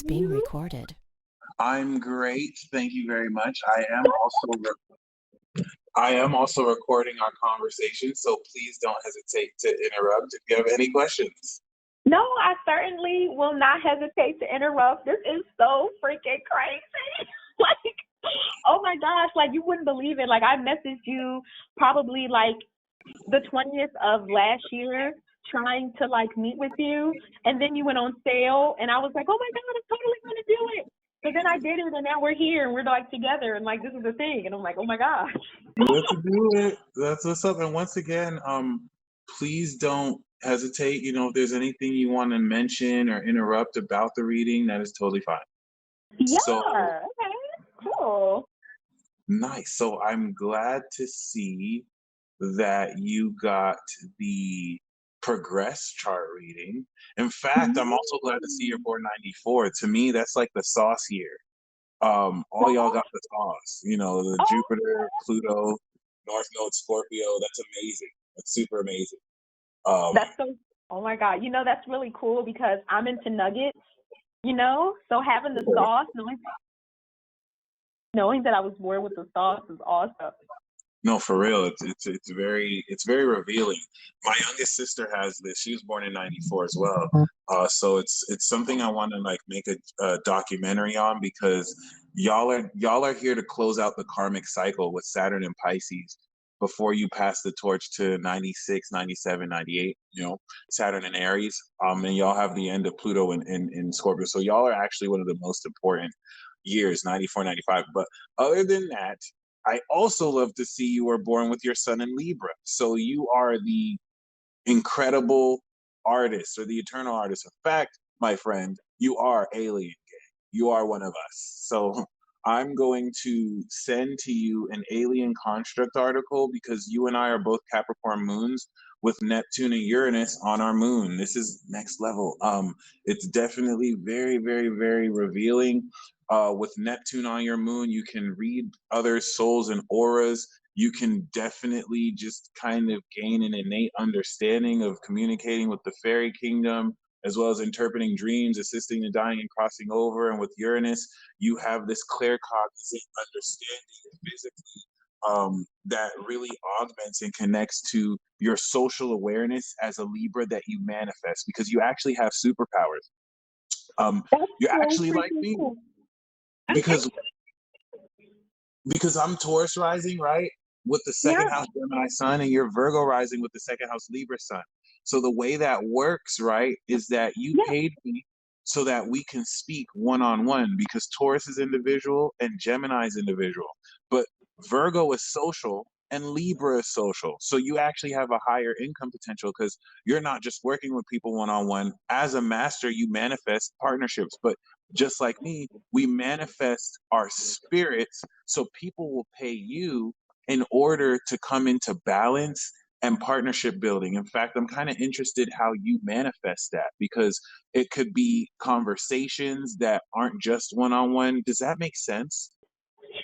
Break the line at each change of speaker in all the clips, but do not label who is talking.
is being
you?
recorded.
I'm great. Thank you very much. I am also recording our conversation, so please don't hesitate to interrupt if you have any questions.
No, I certainly will not hesitate to interrupt. This is so freaking crazy. Like, oh my gosh, like you wouldn't believe it. Like I messaged you probably like the 20th of last year trying to like meet with you, and then you went on sale and I was like, oh my God, I'm totally gonna do it. So then I did it and now we're here and we're like together and like this is the thing and I'm like, oh my gosh.
Let's do it. That's what's up. And once again, please don't hesitate. If there's anything you want to mention or interrupt about the reading, that is totally fine.
Yeah,
So
okay, cool.
nice. So I'm glad to see that you got the progress chart reading. In fact, I'm also glad to see you're born 94. To me, that's like the sauce year. All y'all got the sauce. The
Oh,
Jupiter, Pluto, North Node, Scorpio. That's amazing. That's super amazing.
that's so, oh my God. That's really cool because I'm into nuggets, so having the sauce, knowing that I was born with the sauce is awesome.
No, for real. It's very revealing. My youngest sister has this. She was born in '94 as well. So it's something I want to like make a documentary on because y'all are here to close out the karmic cycle with Saturn and Pisces before you pass the torch to 96, 97, 98, Saturn and Aries. And y'all have the end of Pluto in Scorpio. So y'all are actually one of the most important years, 94, 95. But other than that, I also love to see you were born with your sun in Libra. So you are the incredible artist or the eternal artist. In fact, my friend, you are alien gang. You are one of us. So I'm going to send to you an alien construct article because you and I are both Capricorn moons with Neptune and Uranus on our moon. This is next level. It's definitely very, very, very revealing. With Neptune on your moon, you can read other souls and auras. You can definitely just kind of gain an innate understanding of communicating with the fairy kingdom, as well as interpreting dreams, assisting the dying and crossing over. And with Uranus, you have this claircognizant understanding physically that really augments and connects to your social awareness as a Libra that you manifest because you actually have superpowers.
That's
You're
so
actually like
freaking
me
cool.
because I'm Taurus rising, right? With the second
Yeah,
house Gemini sun, and you're Virgo rising with the second house Libra sun. So the way that works, right, is that you
yeah.
paid me so that we can speak one-on-one because Taurus is individual and Gemini is individual. But Virgo is social and Libra is social. So you actually have a higher income potential because you're not just working with people one-on-one. As a master, you manifest partnerships. But just like me, we manifest our spirits so people will pay you in order to come into balance and partnership building. In fact, I'm kind of interested how you manifest that because it could be conversations that aren't just one-on-one. Does that make sense?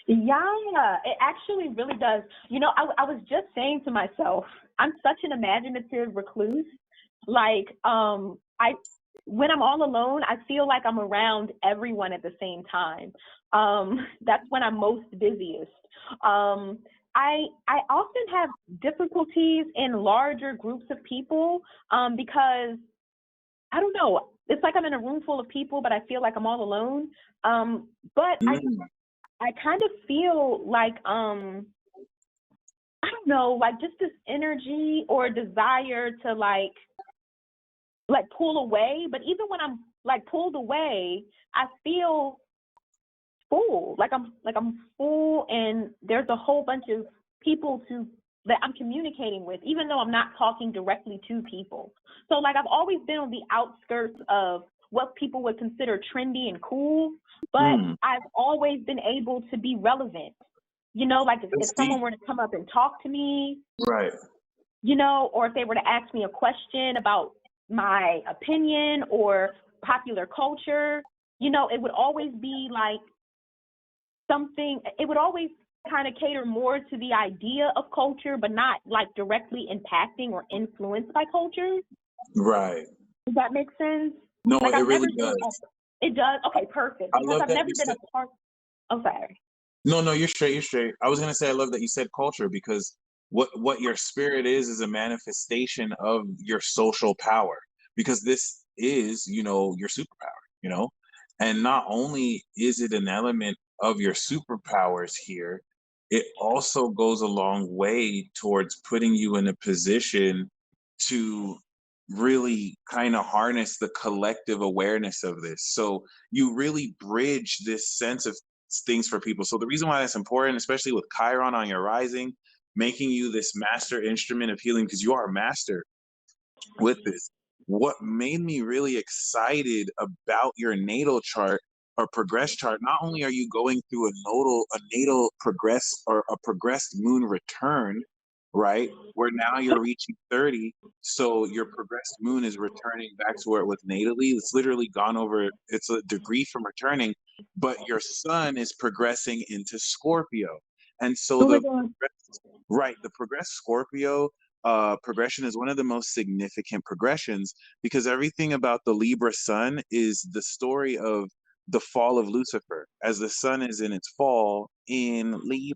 Yeah, it actually really does. I was just saying to myself, I'm such an imaginative recluse. Like, when I'm all alone, I feel like I'm around everyone at the same time. That's when I'm most busiest. I often have difficulties in larger groups of people because I don't know. It's like I'm in a room full of people, but I feel like I'm all alone. But I kind of feel like I don't know, like just this energy or desire to like pull away. But even when I'm like pulled away, I feel full. Like I'm full, and there's a whole bunch of people that I'm communicating with, even though I'm not talking directly to people. So like I've always been on the outskirts of what people would consider trendy and cool, but I've always been able to be relevant. Like if someone were to come up and talk to me,
Right.
or if they were to ask me a question about my opinion or popular culture, it would always be like it would always kind of cater more to the idea of culture, but not like directly impacting or influenced by culture.
Right.
Does that make sense?
No,
Like
it
I've never
really
been
does.
It does? Okay, perfect.
I
Because
love
I've
that
never
you
been a
said.
part. Oh, sorry.
No, you're straight. You're straight. I was gonna say I love that you said culture because what your spirit is a manifestation of your social power because this is your superpower. And not only is it an element of your superpowers here, it also goes a long way towards putting you in a position to really kind of harness the collective awareness of this. So you really bridge this sense of things for people. So the reason why that's important, especially with Chiron on your rising, making you this master instrument of healing, because you are a master with this. What made me really excited about your natal chart or progress chart, not only are you going through a natal progress or a progressed moon return, right? Where now you're reaching 30. So your progressed moon is returning back to where it was natally. It's literally gone over, it's a degree from returning, but your sun is progressing into Scorpio. And so
Oh my God.
the progressed Scorpio progression is one of the most significant progressions because everything about the Libra sun is the story of the fall of Lucifer as the sun is in its fall in Libra.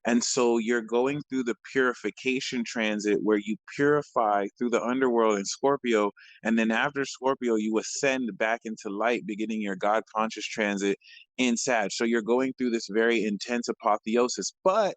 And so you're going through the purification transit where you purify through the underworld in Scorpio. And then after Scorpio, you ascend back into light, beginning your God conscious transit in Sag. So you're going through this very intense apotheosis. But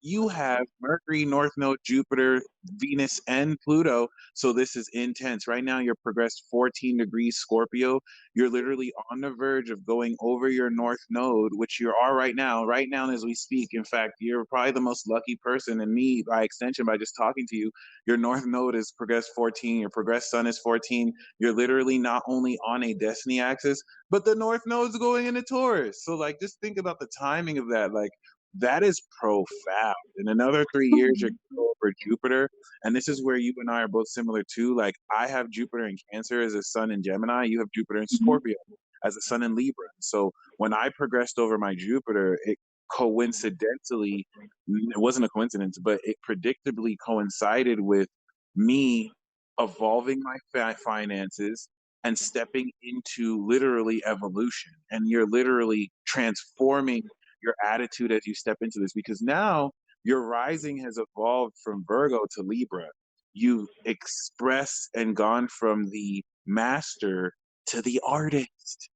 you have Mercury, North Node, Jupiter, Venus, and Pluto. So this is intense. Right now, you're progressed 14 degrees Scorpio. You're literally on the verge of going over your North Node, which you are right now. Right now, as we speak, in fact, you're probably the most lucky person, and me by extension, by just talking to you. Your North Node is progressed 14. Your progressed Sun is 14. You're literally not only on a destiny axis, but the North Node's going into Taurus. So, like, just think about the timing of that. Like, that is profound. In another 3 years, you're going to go over Jupiter. And this is where you and I are both similar too. Like, I have Jupiter in Cancer as a sun in Gemini. You have Jupiter in
Mhm.
Scorpio as a sun in Libra. So when I progressed over my Jupiter, it coincidentally, it wasn't a coincidence, but it predictably coincided with me evolving my finances and stepping into literally evolution. And you're literally transforming your attitude as you step into this because now your rising has evolved from Virgo to Libra. You've expressed and gone from the master to the artist,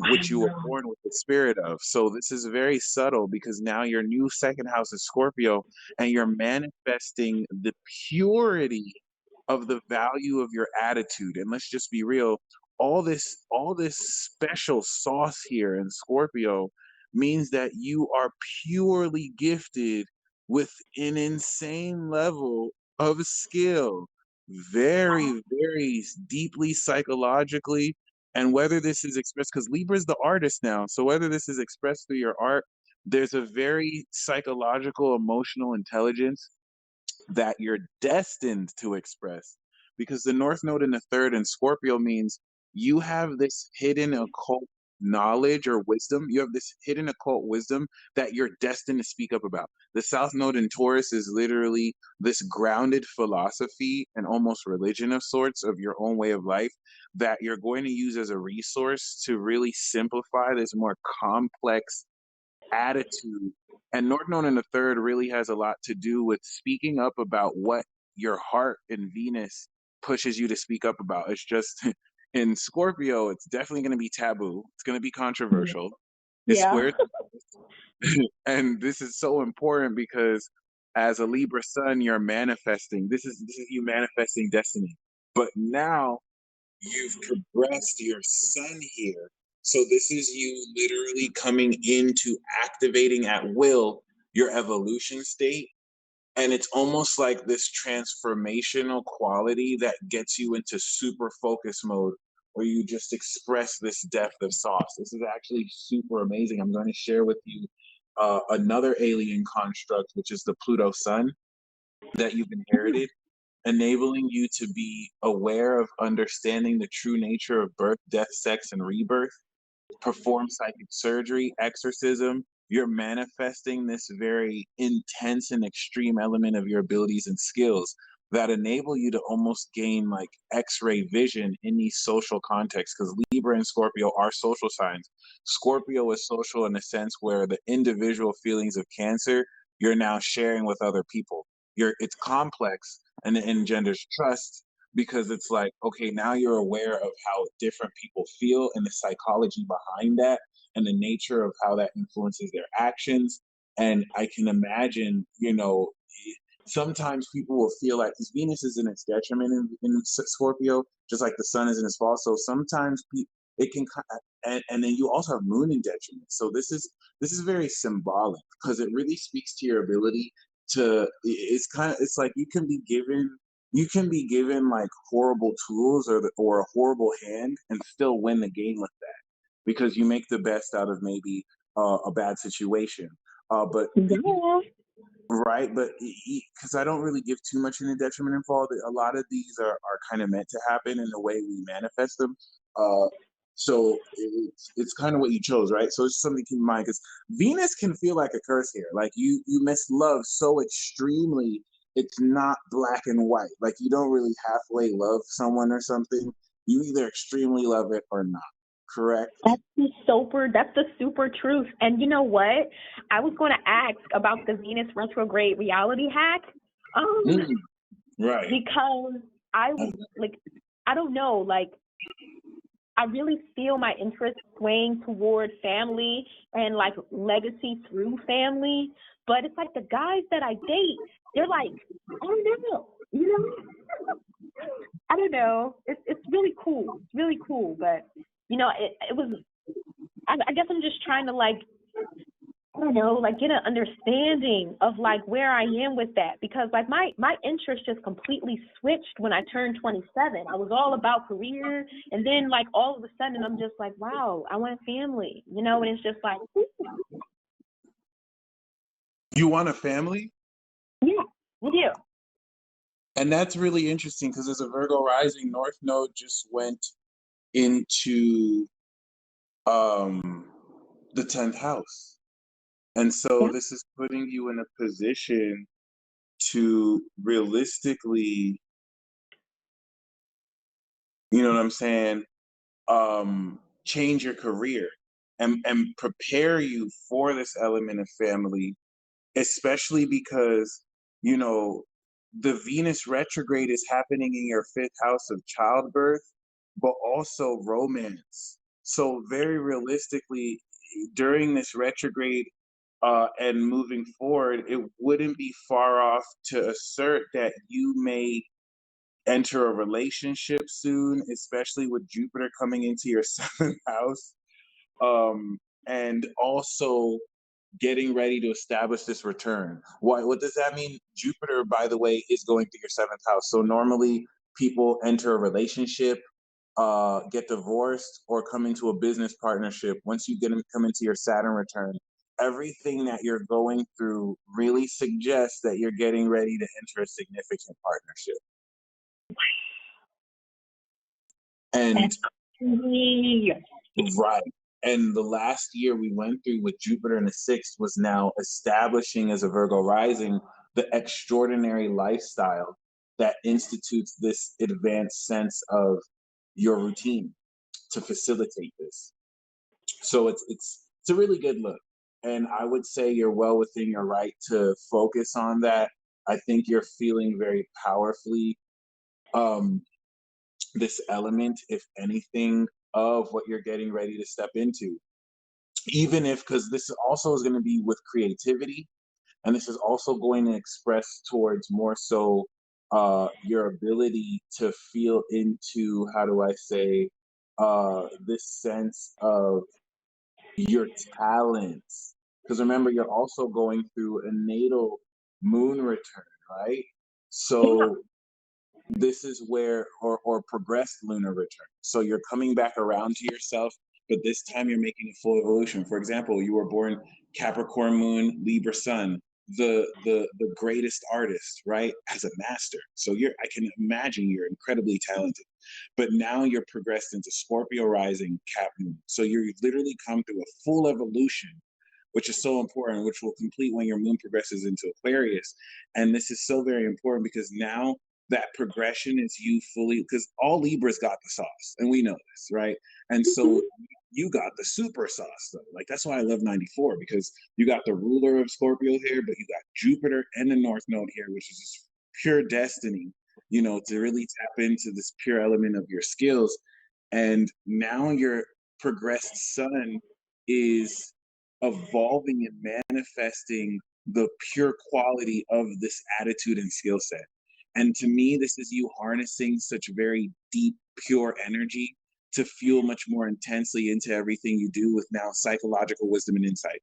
which you were born with the spirit of. So this is very subtle because now your new second house is Scorpio and you're manifesting the purity of the value of your attitude. And let's just be real, all this special sauce here in Scorpio means that you are purely gifted with an insane level of skill, very, very deeply psychologically. And whether this is expressed, because Libra is the artist now, so whether this is expressed through your art, there's a very psychological, emotional intelligence that you're destined to express. Because the North Node in the third in Scorpio means you have this hidden occult knowledge or wisdom. You have this hidden occult wisdom that you're destined to speak up about. The South Node in Taurus is literally this grounded philosophy and almost religion of sorts of your own way of life that you're going to use as a resource to really simplify this more complex attitude. And North Node in the third really has a lot to do with speaking up about what your heart and Venus pushes you to speak up about. It's just in Scorpio, it's definitely going to be taboo. It's going to be controversial. It's
Yeah.
square. And this is so important because as a Libra sun, you're manifesting. This is you manifesting destiny. But now you've progressed your sun here. So this is you literally coming into activating at will your evolution state. And it's almost like this transformational quality that gets you into super focus mode where you just express this depth of sauce. This is actually super amazing. I'm going to share with you another alien construct, which is the Pluto Sun that you've inherited, enabling you to be aware of understanding the true nature of birth, death, sex, and rebirth, perform psychic surgery, exorcism. You're manifesting this very intense and extreme element of your abilities and skills. that enable you to almost gain like X-ray vision in these social contexts. Because Libra and Scorpio are social signs. Scorpio is social in a sense where the individual feelings of Cancer you're now sharing with other people. It's complex and it engenders trust because it's like, okay, now you're aware of how different people feel and the psychology behind that and the nature of how that influences their actions. And I can imagine, sometimes people will feel like because Venus is in its detriment in Scorpio, just like the sun is in its fall. So sometimes it can, and then you also have Moon in detriment. So this is very symbolic because it really speaks to your ability to. It's like you can be given like horrible tools or a horrible hand and still win the game with that because you make the best out of maybe a bad situation. But
Yeah.
Right, but because I don't really give too much in the detriment and fall, a lot of these are kind of meant to happen in the way we manifest them. Uh, so it's kind of what you chose, right? So it's something to keep in mind because Venus can feel like a curse here. Like you miss love so extremely, it's not black and white. Like you don't really halfway love someone or something. You either extremely love it or not. Correct?
That's the super truth. And you know what? I was going to ask about the Venus retrograde reality hack.
Mm, right.
Because I like I don't know, like I really feel my interest swaying toward family and like legacy through family. But it's like the guys that I date, they're like, I don't know, I don't know. It's really cool. It's really cool. But it was. I guess I'm just trying to like I don't know, like get an understanding of like where I am with that because like my interest just completely switched when I turned 27. I was all about career, and then like all of a sudden I'm just like, wow, I want a family, and it's just like,
You want a family?
yeah, we do.
And that's really interesting because as a Virgo rising, North Node just went into um, the 10th house. And so
Yeah,
this is putting you in a position to realistically, you know what I'm saying, change your career and prepare you for this element of family, especially because, you know, the Venus retrograde is happening in your fifth house of childbirth, but also romance. So, very realistically, during this retrograde and moving forward, it wouldn't be far off to assert that you may enter a relationship soon, especially with Jupiter coming into your seventh house. And also getting ready to establish this return. What does that mean? Jupiter, by the way, is going through your seventh house. So normally people enter a relationship, get divorced, or come into a business partnership. Once you come into your Saturn return, everything that you're going through really suggests that you're getting ready to enter a significant partnership. And
yeah,
right. And the last year we went through with Jupiter in the sixth was now establishing as a Virgo rising the extraordinary lifestyle that institutes this advanced sense of your routine to facilitate this. So it's a really good look. And I would say you're well within your right to focus on that. I think you're feeling very powerfully um, this element, if anything, of what you're getting ready to step into. Even if, because this also is going to be with creativity, and this is also going to express towards more so your ability to feel into, how do I say, this sense of your talents. Because remember, you're also going through a natal moon return, right?
yeah,
So this is where or progressed lunar return, so you're coming back around to yourself, but this time you're making a full evolution. For example, you were born Capricorn moon, Libra sun, the greatest artist, right, as a master. So I can imagine you're incredibly talented, but now you're progressed into Scorpio rising, Cap moon, so you're literally come through a full evolution, which is so important, which will complete when your moon progresses into Aquarius. And this is so very important because now that progression is you fully, because all Libras got the sauce, and we know this, right? And so you got the super sauce, though. Like, that's why I love 94, because you got the ruler of Scorpio here, but you got Jupiter and the North Node here, which is just pure destiny, you know, to really tap into this pure element of your skills. And now your progressed sun is evolving and manifesting the pure quality of this attitude and skill set. And to me, this is you harnessing such very deep, pure energy to fuel much more intensely into everything you do with now psychological wisdom and insight.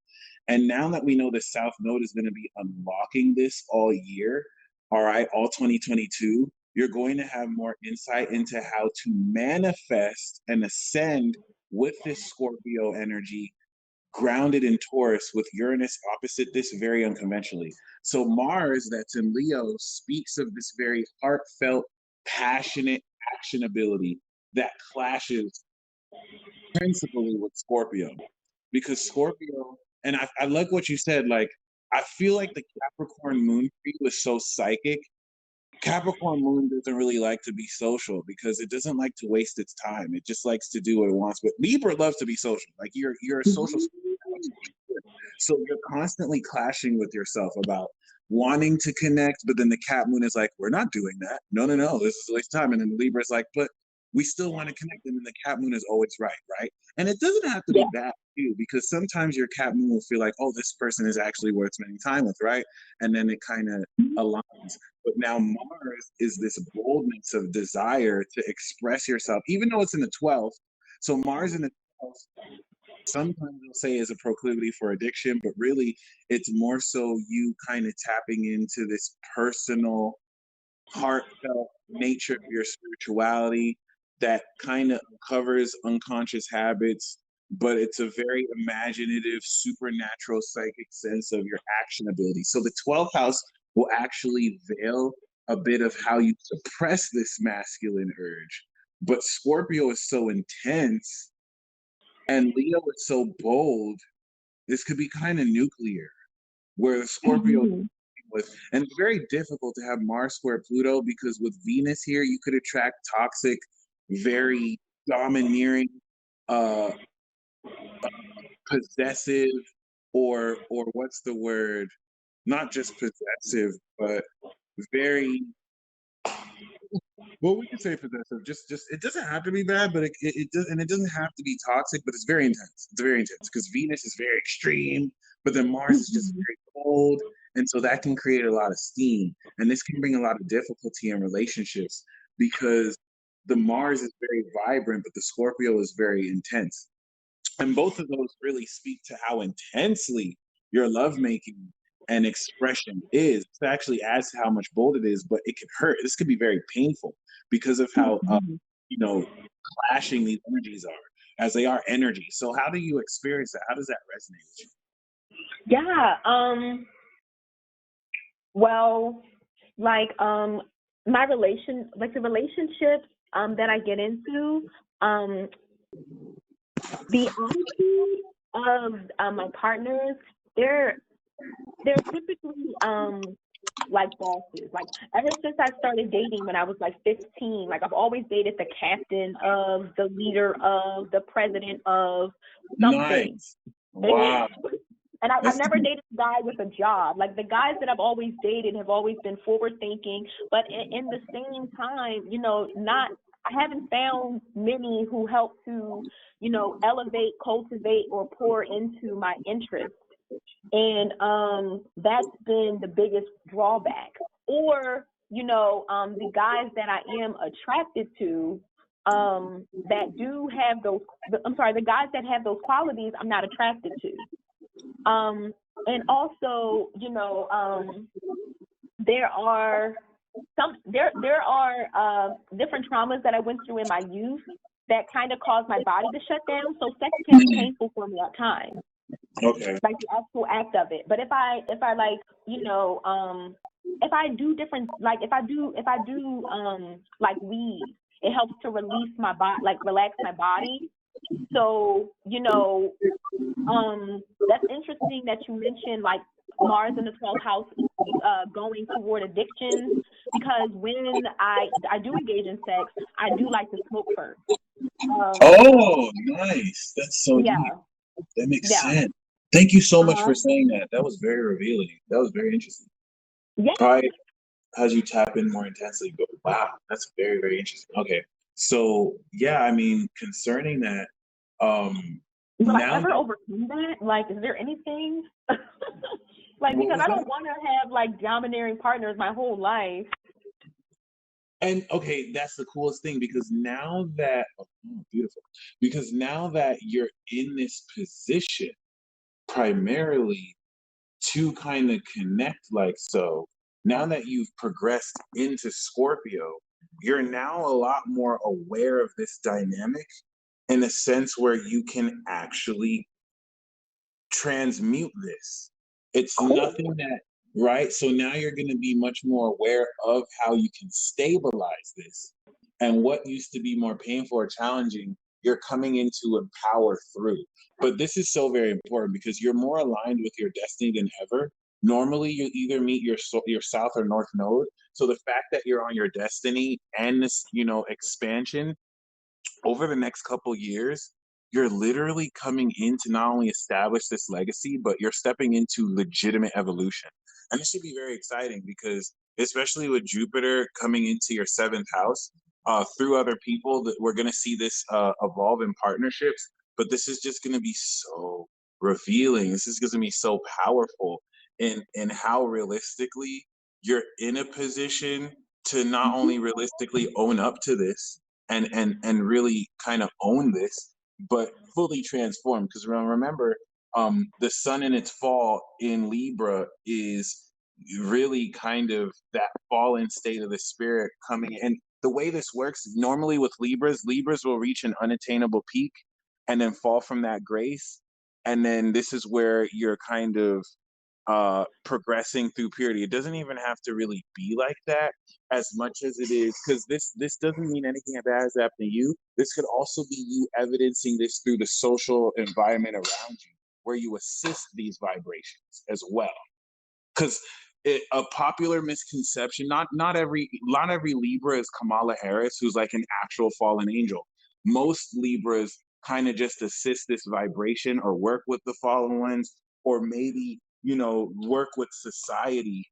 And now that we know the South Node is going to be unlocking this all year, all right, all 2022, you're going to have more insight into how to manifest and ascend with this Scorpio energy, grounded in Taurus with Uranus opposite this very unconventionally. So Mars, that's in Leo, speaks of this very heartfelt, passionate actionability that clashes principally with Scorpio. Because Scorpio, and I like what you said, like, I feel like the Capricorn moon for you is so psychic. Capricorn moon doesn't really like to be social because it doesn't like to waste its time. It just likes to do what it wants. But Libra loves to be social. Like, you're a social. So you're constantly clashing with yourself about wanting to connect, but then the Cap moon is like, we're not doing that. No, no, no, this is a waste of time. And then the Libra is like, but we still want to connect. And then the Cap moon is always right, right? And it doesn't have to be bad too, because sometimes your Cap moon will feel like, oh, this person is actually worth spending time with, right? And then it kind of aligns. But now Mars is this boldness of desire to express yourself, even though it's in the 12th. So Mars in the 12th, sometimes they'll say is a proclivity for addiction, but really it's more so you kind of tapping into this personal, heartfelt nature of your spirituality that kind of uncovers unconscious habits, but it's a very imaginative, supernatural, psychic sense of your action ability. So the 12th house will actually veil a bit of how you suppress this masculine urge. But Scorpio is so intense and Leo is so bold, this could be kind of nuclear, where the Scorpio was, and it's very difficult to have Mars square Pluto because with Venus here, you could attract toxic, very domineering, possessive, or what's the word? Not just possessive, but very, well, we can say possessive. Just it doesn't have to be bad, but it does, and it doesn't have to be toxic. But it's very intense. It's very intense because Venus is very extreme, but then Mars is just very cold, and so that can create a lot of steam, and this can bring a lot of difficulty in relationships because the Mars is very vibrant, but the Scorpio is very intense, and both of those really speak to how intensely your lovemaking and expression is. It actually adds to how much bold it is, but it can hurt. This could be very painful because of how you know, clashing these energies are, as they are energy. So how do you experience that? How does that resonate with you?
Yeah. Well, like my the relationships that I get into, the honesty of my partners, they're typically like bosses. Like ever since I started dating when I was like 15, like I've always dated the captain of, the leader of, the president of something.
Nice. Wow.
And I've never dated a guy with a job. Like the guys that I've always dated have always been forward thinking, but in the same time, you know, I haven't found many who help to, you know, elevate, cultivate, or pour into my interests. And that's been the biggest drawback. Or, you know, the guys that I am attracted to that do have those, the guys that have those qualities I'm not attracted to. And also, you know, there are different traumas that I went through in my youth that kind of caused my body to shut down. So sex can be painful for me at times.
Okay.
Like the actual act of it. But if I like, you know, if I do different, like if I do like weed, it helps to release my body, like relax my body. So, you know, that's interesting that you mentioned like Mars in the 12th house, going toward addictions, because when I do engage in sex, I do like to smoke first.
Oh, nice. That's so
Yeah,
deep. That makes
yeah,
sense. Thank you so much
uh-huh.
for saying that. That was very revealing. That was very interesting.
Yeah.
Probably has you tap in more intensely, but wow, that's very, very interesting. Okay. So yeah, I mean, concerning that,
Will I
now
ever
that,
overcome that? Like, is there anything? Like,
what
because
was
I
that?
don't want to have like domineering partners my whole life.
And okay, that's the coolest thing because now that, oh, beautiful, because now that you're in this position primarily to kind of connect like so, now that you've progressed into Scorpio, you're now a lot more aware of this dynamic in a sense where you can actually transmute this. It's
Cool.
nothing that, right? So now you're going to be much more aware of how you can stabilize this. And what used to be more painful or challenging, you're coming into empower through. But this is so very important because you're more aligned with your destiny than ever. Normally, you either meet your south or north node. So the fact that you're on your destiny and this, expansion over the next couple years, you're literally coming in to not only establish this legacy, but you're stepping into legitimate evolution. And this should be very exciting because, especially with Jupiter coming into your seventh house, through other people, that we're going to see this evolve in partnerships. But this is just going to be so revealing. This is going to be so powerful in how realistically you're in a position to not only realistically own up to this, and really kind of own this, but fully transform. Because remember, the sun in its fall in Libra is really kind of that fallen state of the spirit coming in. The way this works normally with Libras will reach an unattainable peak and then fall from that grace. And then this is where you're kind of progressing through purity. It doesn't even have to really be like that as much as it is, because this doesn't mean anything bad has happened to you. This could also be you evidencing this through the social environment around you, where you assist these vibrations as well. Because a popular misconception, not every Libra is Kamala Harris, who's like an actual fallen angel. Most Libras kind of just assist this vibration or work with the fallen ones, or maybe work with society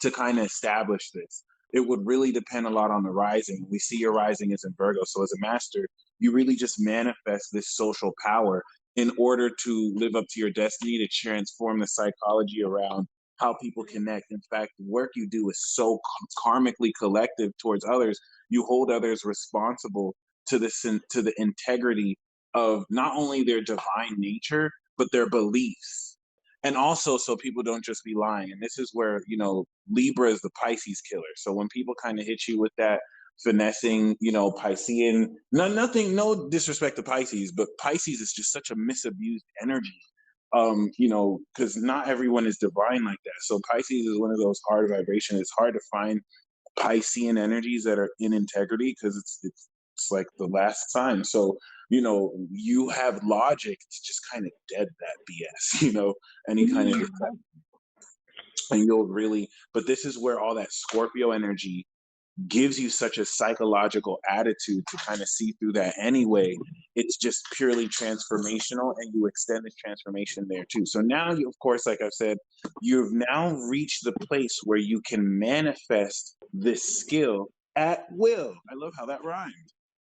to kind of establish this. It would really depend a lot on the rising. We see your rising is in Virgo. So as a master, you really just manifest this social power in order to live up to your destiny, to transform the psychology around how people connect. In fact, the work you do is so karmically collective towards others. You hold others responsible to the integrity of not only their divine nature, but their beliefs. And also, so people don't just be lying. And this is where, Libra is the Pisces killer. So when people kind of hit you with that finessing, Piscean, no disrespect to Pisces, but Pisces is just such a misused energy. Because not everyone is divine like that. So Pisces is one of those hard vibrations. It's hard to find Piscean energies that are in integrity because it's like the last time. So you have logic to just kind of dead that BS. Any kind of, and you'll really. But this is where all that Scorpio energy gives you such a psychological attitude to kind of see through that anyway. It's just purely transformational, and you extend this transformation there too. So now you, of course, like I've said, you've now reached the place where you can manifest this skill at will. I love how that rhymed.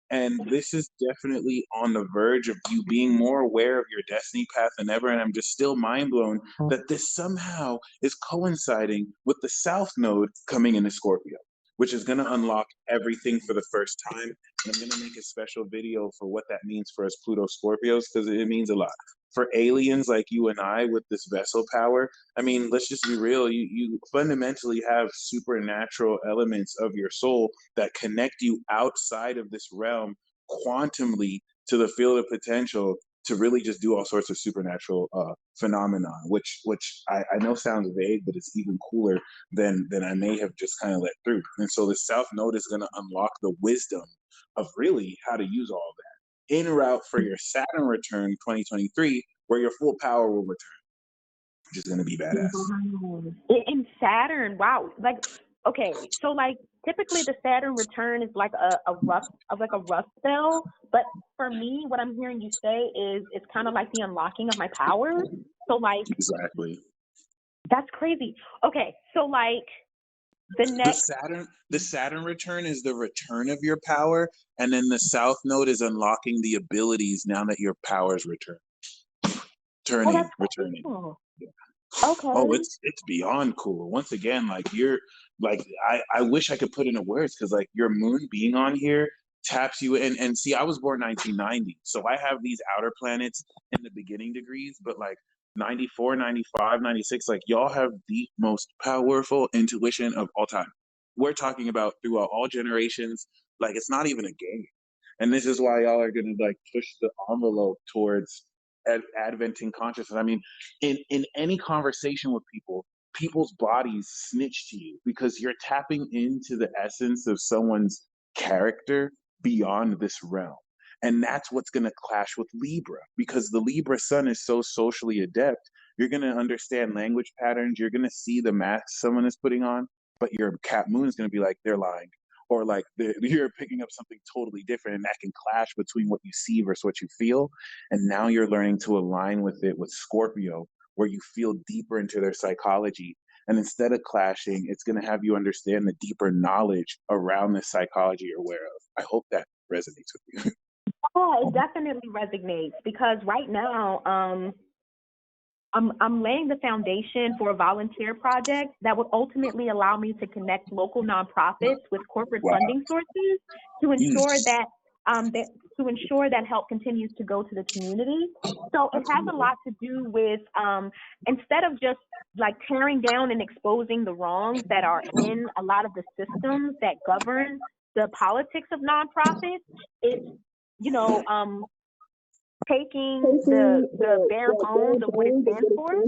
And this is definitely on the verge of you being more aware of your destiny path than ever. And I'm just still mind blown that this somehow is coinciding with the South Node coming into Scorpio, which is going to unlock everything for the first time. And I'm going to make a special video for what that means for us Pluto Scorpios, because it means a lot. For aliens like you and I with this vessel power, I mean, let's just be real. You fundamentally have supernatural elements of your soul that connect you outside of this realm quantumly to the field of potential to really just do all sorts of supernatural phenomenon, which I know sounds vague, but it's even cooler than I may have just kind of let through. And so the South Node is going to unlock the wisdom of really how to use all of that en route for your Saturn return 2023, where your full power will return. which is going to be badass.
Wow. In Saturn, wow. Like, okay, so like typically the Saturn return is like a rough spell, but for me, what I'm hearing you say is it's kind of like the unlocking of my powers. So like,
Exactly.
that's crazy. Okay, so like
the Saturn return is the return of your power, and then the South Node is unlocking the abilities now that your powers returning.
Cool.
Yeah.
Okay.
Oh, it's beyond cool. Once again, like you're like I wish I could put into words because like your moon being on here taps you in. And see, I was born 1990, so I have these outer planets in the beginning degrees, but like 94, 95, 96, like y'all have the most powerful intuition of all time. We're talking about throughout all generations, like it's not even a game. And this is why y'all are gonna like push the envelope towards adventing consciousness. I mean, in any conversation with people, people's bodies snitch to you because you're tapping into the essence of someone's character beyond this realm. And that's what's going to clash with Libra because the Libra sun is so socially adept. You're going to understand language patterns. You're going to see the mask someone is putting on, but your Cap Moon is going to be like, they're lying. Or like you're picking up something totally different, and that can clash between what you see versus what you feel. And now you're learning to align with it with Scorpio, where you feel deeper into their psychology. And instead of clashing, it's going to have you understand the deeper knowledge around the psychology you're aware of. I hope that resonates with you.
Oh, it definitely resonates because right now, I'm laying the foundation for a volunteer project that would ultimately allow me to connect local nonprofits with corporate funding sources to ensure that help continues to go to the community. So it has a lot to do with instead of just like tearing down and exposing the wrongs that are in a lot of the systems that govern the politics of nonprofits, it's taking the bare bones of what it stands for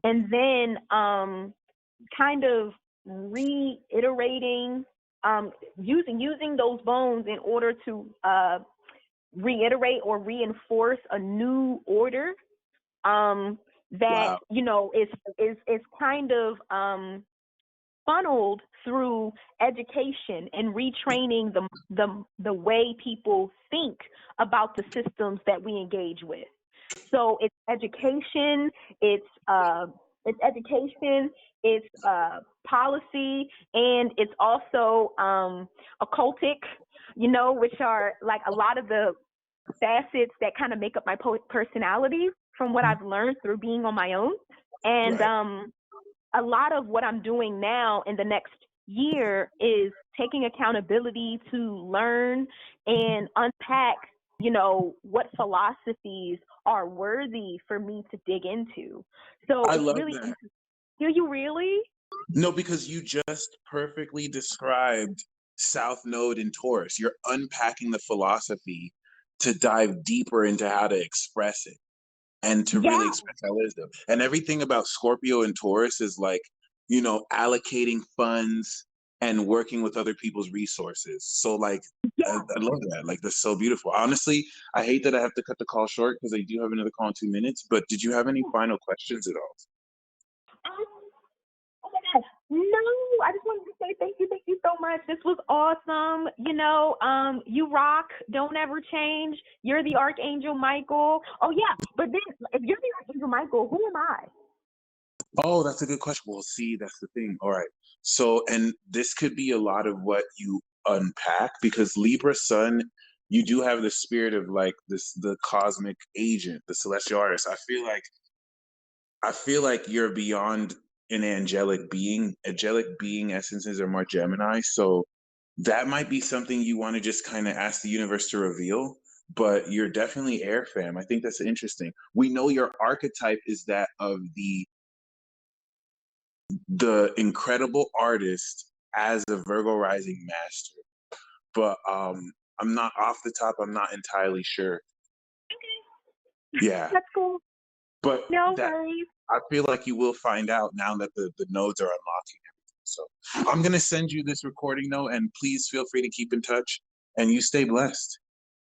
and then kind of reiterating using those bones in order to reiterate or reinforce a new order that is kind of funneled through education and retraining the way people think about the systems that we engage with. So it's education, it's policy, and it's also occultic, which are like a lot of the facets that kind of make up my personality from what I've learned through being on my own. And a lot of what I'm doing now in the next year is taking accountability to learn and unpack, what philosophies are worthy for me to dig into. So
I
it's
love
really
that.
Do you really?
No, because you just perfectly described South Node in Taurus. You're unpacking the philosophy to dive deeper into how to express it and to really express our wisdom. And everything about Scorpio and Taurus is like, allocating funds and working with other people's resources. So like, I love that. Like, that's so beautiful. Honestly, I hate that I have to cut the call short because I do have another call in 2 minutes, but did you have any final questions at all?
Oh my gosh. No, I just wanted to say thank you so much. This was awesome. You rock. Don't ever change. You're the Archangel Michael. Oh yeah, but then if you're the Archangel Michael, who am I?
Oh, that's a good question. Well, see, that's the thing. All right. So, and this could be a lot of what you unpack because Libra Sun, you do have the spirit of like the cosmic agent, the celestial artist. I feel like you're beyond an angelic being. Angelic being essences are more Gemini. So that might be something you want to just kind of ask the universe to reveal. But you're definitely air fam. I think that's interesting. We know your archetype is that of the incredible artist as a Virgo rising master. But I'm not off the top, I'm not entirely sure.
Okay.
Yeah.
That's cool.
But
no worries.
I feel like you will find out now that the nodes are unlocking everything. So I'm gonna send you this recording note and please feel free to keep in touch and you stay blessed.